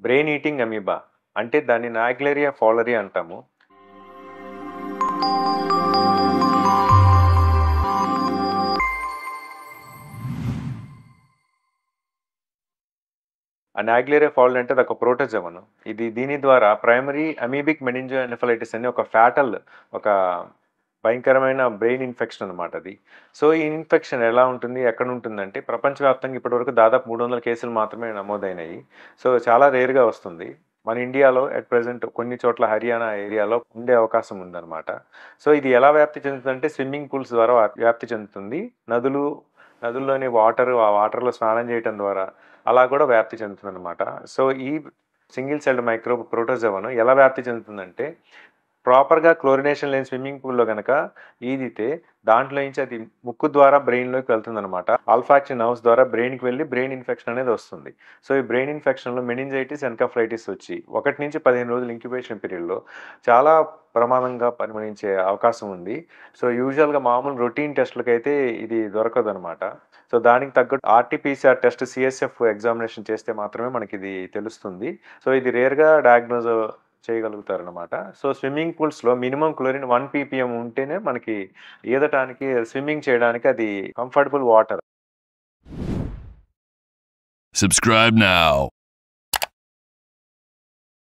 Brain eating amoeba అంటే దాన్ని నాగ్లేరియా fowleri అంటాము. ఆ నాగ్లేరియా ఫౌలరీ అంటే అదొక ప్రోటోజోవను. దీని ద్వారా ప్రైమరీ అమీబిక్ మెనింజోఎన్సెఫలైటిస్ అని ఒక భయంకరమైన బ్రెయిన్ ఇన్ఫెక్షన్ అనమాట అది. సో, ఈ ఇన్ఫెక్షన్ ఎలా ఉంటుంది? ఎక్కడ ఉంటుందంటే ప్రపంచవ్యాప్తంగా ఇప్పటివరకు దాదాపు 300 కేసులు మాత్రమే నమోదైనాయి. సో, చాలా రేర్‌గా వస్తుంది. మన ఇండియాలో అట్ ప్రెజెంట్ కొన్ని చోట్ల హర్యానా ఏరియాలో ఉండే అవకాశం ఉందన్నమాట. సో, ఇది ఎలా వ్యాప్తి చెందుతుందంటే స్విమ్మింగ్ పూల్స్ ద్వారా వ్యాప్తి చెందుతుంది. నదుల్లోని ఆ వాటర్‌లో స్నానం చేయటం ద్వారా అలా కూడా వ్యాప్తి చెందుతుందన్నమాట. సో, ఈ సింగిల్ సెల్డ్ మైక్రోబ్ ప్రోటోజోవాను ఎలా వ్యాప్తి చెందుతుందంటే ప్రాపర్‌గా క్లోరినేషన్ లేని స్విమ్మింగ్ పూల్‌లో గనక ఈదితే దాంట్లో నుంచి అది ముక్కు ద్వారా బ్రెయిన్‌లోకి వెళ్తుందనమాట. ఆల్ఫాక్టరీ నర్వ్స్ ద్వారా బ్రెయిన్‌కి వెళ్లి బ్రెయిన్ ఇన్ఫెక్షన్ అనేది వస్తుంది. సో, ఈ బ్రెయిన్ ఇన్ఫెక్షన్‌లో మెనింజైటిస్, ఎన్కెఫలైటిస్ వచ్చి 1-15 రోజులు ఇంక్యుబేషన్ పీరియడ్‌లో చాలా ప్రమాదంగా పరిగణించే అవకాశం ఉంది. సో, యూజువల్‌గా మామూలు రొటీన్ టెస్ట్‌లకైతే ఇది దొరకదనమాట. సో, దానికి తగ్గట్టు ఆర్‌టీ-పీసీఆర్ టెస్ట్, సీఎస్ఎఫ్ ఎగ్జామినేషన్ చేస్తే మాత్రమే మనకిది తెలుస్తుంది. సో, ఇది రేర్‌గా డయాగ్నోజ్ చేయగలుగుతారనమాట. సో, స్విమ్మింగ్ పూల్స్‌లో మినిమమ్ క్లోరిన్ 1 పీపీఎం ఉంటేనే మనకి ఈదటానికి, స్విమ్మింగ్ చేయడానికి అది కంఫర్టబుల్ వాటర్. Subscribe now.